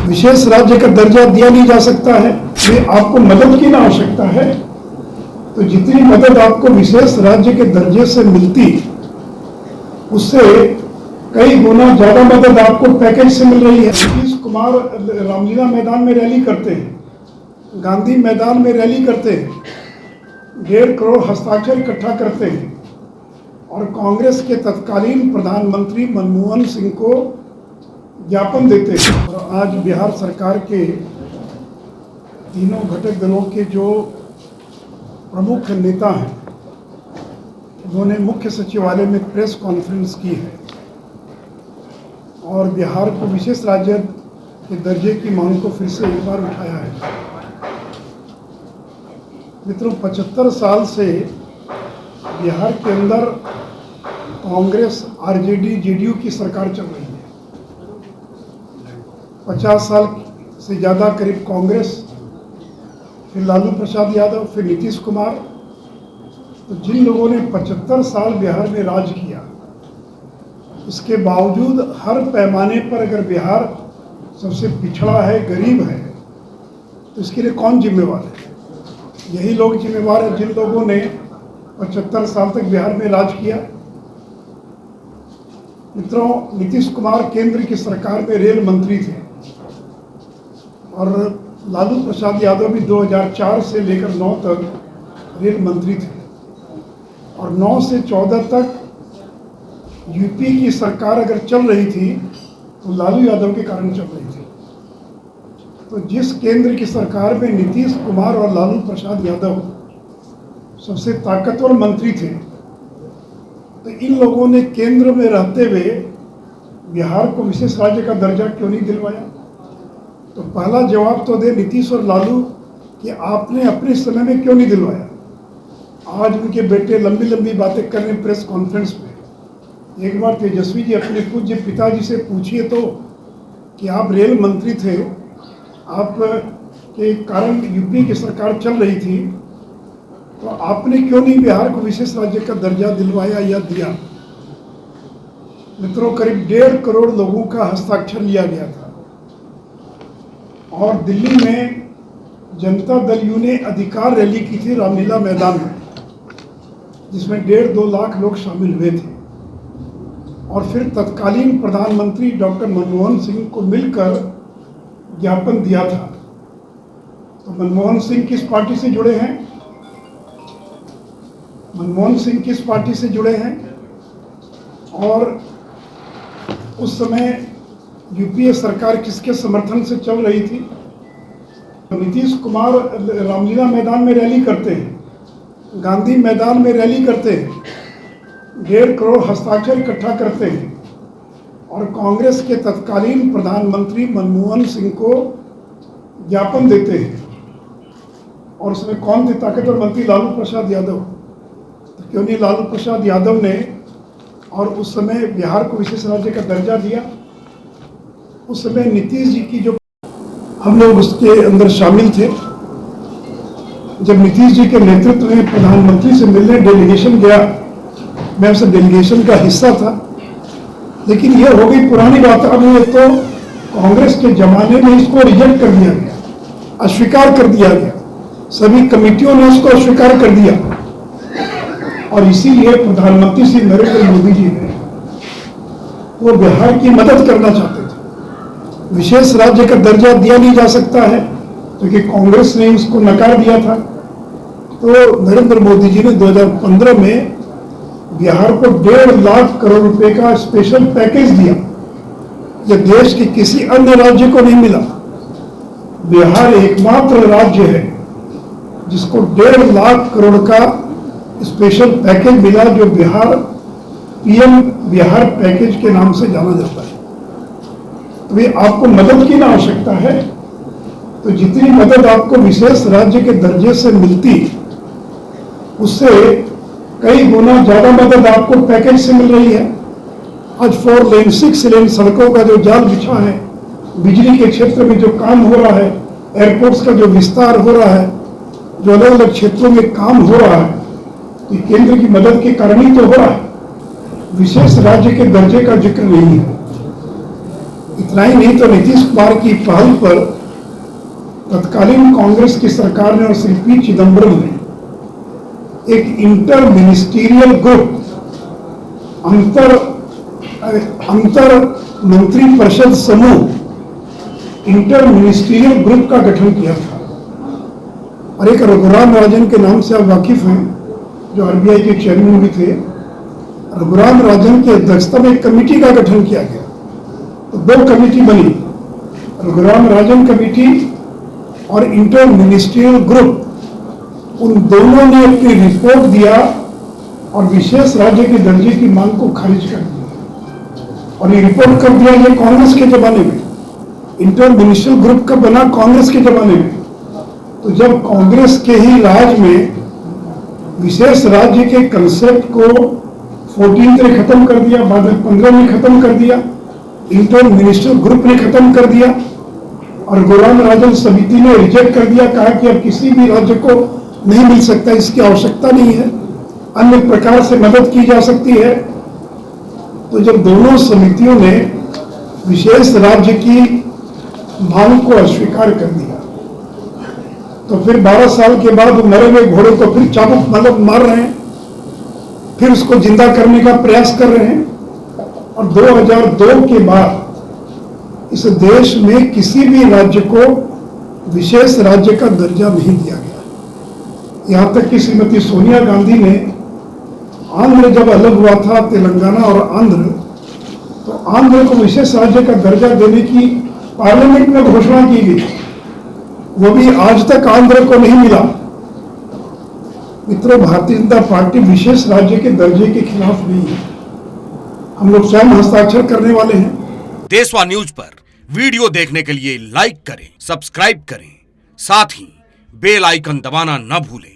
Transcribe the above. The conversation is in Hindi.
विशेष राज्य का दर्जा दिया नहीं जा सकता है, ये आपको मदद की ना आवश्यकता है। तो जितनी मदद आपको विशेष राज्य के दर्जे से मिलती, उससे कई गुना ज्यादा मदद आपको पैकेज से मिल रही है। नीतीश कुमार रामलीला मैदान में रैली करते हैं, गांधी मैदान में रैली करते हैं, 1.5 करोड़ हस्ताक्षर इकट्ठा करते हैं और कांग्रेस के तत्कालीन प्रधानमंत्री मनमोहन सिंह को ज्ञापन देते हैं। और आज बिहार सरकार के तीनों घटक दलों के जो प्रमुख नेता हैं, उन्होंने मुख्य सचिवालय में प्रेस कॉन्फ्रेंस की है और बिहार को विशेष राज्य के दर्जे की मांग को फिर से एक बार उठाया है। मित्रों, 75 साल से बिहार के अंदर कांग्रेस, आरजेडी, जेडीयू की सरकार चल रही है। 50 साल से ज़्यादा करीब कांग्रेस, फिर लालू प्रसाद यादव, फिर नीतीश कुमार। तो जिन लोगों ने 75 साल बिहार में राज किया, इसके बावजूद हर पैमाने पर अगर बिहार सबसे पिछड़ा है, गरीब है, तो इसके लिए कौन जिम्मेवार है? यही लोग जिम्मेवार हैं जिन लोगों ने 75 साल तक बिहार में राज किया। मित्रों, नीतीश कुमार केंद्र की सरकार में रेल मंत्री थे और लालू प्रसाद यादव भी 2004 से लेकर 9 तक रेल मंत्री थे और 9 से 14 तक यूपी की सरकार अगर चल रही थी तो लालू यादव के कारण चल रही थी। तो जिस केंद्र की सरकार में नीतीश कुमार और लालू प्रसाद यादव सबसे ताकतवर मंत्री थे, तो इन लोगों ने केंद्र में रहते हुए बिहार को विशेष राज्य का दर्जा क्यों नहीं दिलवाया? तो पहला जवाब तो दे नीतीश और लालू कि आपने अपने समय में क्यों नहीं दिलवाया। आज उनके बेटे लंबी लंबी बातें कर रहे प्रेस कॉन्फ्रेंस में। एक बार तेजस्वी जी अपने पूज्य पिताजी से पूछिए तो कि आप रेल मंत्री थे, आप के कारण यूपी की सरकार चल रही थी, तो आपने क्यों नहीं बिहार को विशेष राज्य का दर्जा दिलवाया या दिया? मित्रों, करीब 1.5 करोड़ लोगों का हस्ताक्षर लिया गया था और दिल्ली में जनता दल यू ने अधिकार रैली की थी रामलीला मैदान में, जिसमें 1.5-2 लाख लोग शामिल हुए थे और फिर तत्कालीन प्रधानमंत्री डॉक्टर मनमोहन सिंह को मिलकर ज्ञापन दिया था। तो मनमोहन सिंह किस पार्टी से जुड़े हैं? मनमोहन सिंह किस पार्टी से जुड़े हैं? और उस समय यूपीए सरकार किसके समर्थन से चल रही थी? नीतीश कुमार रामलीला मैदान में रैली करते हैं, गांधी मैदान में रैली करते हैं, 1.5 करोड़ हस्ताक्षर इकट्ठा करते हैं और कांग्रेस के तत्कालीन प्रधानमंत्री मनमोहन सिंह को ज्ञापन देते हैं और उसमें कौन थे ताकतवर मंत्री? लालू प्रसाद यादव। तो क्यों नहीं लालू प्रसाद यादव ने और उस समय बिहार को विशेष राज्य का दर्जा दिया? उस समय नीतीश जी की जो हम लोग उसके अंदर शामिल थे, जब नीतीश जी के नेतृत्व में प्रधानमंत्री से मिलने डेलीगेशन गया, मैं उस डेलीगेशन का हिस्सा था। लेकिन ये हो गई पुरानी बात। अब ये तो कांग्रेस के जमाने में इसको रिजेक्ट कर दिया गया, अस्वीकार कर दिया गया, सभी कमेटियों ने उसको अस्वीकार कर दिया और इसीलिए प्रधानमंत्री श्री नरेंद्र मोदी जी ने वो बिहार की मदद करना चाहते थे। विशेष राज्य का दर्जा दिया नहीं जा सकता है क्योंकि कांग्रेस ने उसको नकार दिया था। तो नरेंद्र मोदी जी ने 2015 में बिहार को 1.5 लाख करोड़ रुपए का स्पेशल पैकेज दिया, यह देश के किसी अन्य राज्य को नहीं मिला। बिहार एकमात्र राज्य है जिसको 1.5 लाख करोड़ का स्पेशल पैकेज मिला, जो बिहार पीएम बिहार पैकेज के नाम से जाना जाता है। तो ये आपको मदद की ना आवश्यकता है। तो जितनी मदद आपको विशेष राज्य के दर्जे से मिलती, उससे कई गुना ज्यादा मदद आपको पैकेज से मिल रही है। आज 4 लेन 6 लेन सड़कों का जो जाल बिछा है, बिजली के क्षेत्र में जो काम हो रहा है, एयरपोर्ट्स का जो विस्तार हो रहा है, जो अलग अलग क्षेत्रों में काम हो रहा है, तो केंद्र की मदद के कारण ही तो हो रहा है। विशेष राज्य के दर्जे का जिक्र नहीं है। इतना ही नहीं तो नीतीश कुमार की पहल पर तत्कालीन कांग्रेस की सरकार ने और श्री पी चिदम्बरम ने एक इंटर मिनिस्टीरियल ग्रुप अंतर मंत्री परिषद समूह इंटर मिनिस्ट्रियल ग्रुप का गठन किया था। और एक रघुराम राजन के नाम से आप वाकिफ हैं, जो आरबीआई के चेयरमैन भी थे। रघुराम राजन की अध्यक्षता में एक कमेटी का गठन किया गया, तो 2 कमेटी बनी, रघुराम राजन कमेटी और इंटर मिनिस्ट्रियल ग्रुप। उन दोनों ने अपनी रिपोर्ट दिया और विशेष राज्य के दर्जे की मांग को खारिज कर दिया। और ये रिपोर्ट कब दिया? ये कांग्रेस के जमाने में। इंटर मिनिस्ट्रियल ग्रुप कब बना? कांग्रेस के जमाने में। तो जब कांग्रेस के ही राज में विशेष राज्य के कंसेप्ट को 14th ने खत्म कर दिया, बाद में 15 ने खत्म कर दिया, इंटर मिनिस्ट्रियल ग्रुप ने खत्म कर दिया और रघुराम राजन समिति ने रिजेक्ट कर दिया, कहा कि अब किसी भी राज्य को नहीं मिल सकता, इसकी आवश्यकता नहीं है, अन्य प्रकार से मदद की जा सकती है। तो जब दोनों समितियों ने विशेष राज्य की मांग को अस्वीकार कर दिया, तो फिर 12 साल के बाद मरे हुए घोड़े को फिर चाबुक मार रहे हैं, फिर उसको जिंदा करने का प्रयास कर रहे हैं। और 2002 के बाद इस देश में किसी भी राज्य को विशेष राज्य का दर्जा नहीं दिया गया। यहां तक कि श्रीमती सोनिया गांधी ने आंध्र जब अलग हुआ था, तेलंगाना और आंध्र, तो आंध्र को विशेष राज्य का दर्जा देने की पार्लियामेंट में घोषणा की गई, वो भी आज तक आंध्र को नहीं मिला। मित्रों, भारतीय जनता पार्टी विशेष राज्य के दर्जे के खिलाफ नहीं है, हम लोग स्वयं हस्ताक्षर करने वाले हैं। देशवा न्यूज पर वीडियो देखने के लिए लाइक करें, सब्सक्राइब करें, साथ ही बेल आइकन दबाना न भूलें।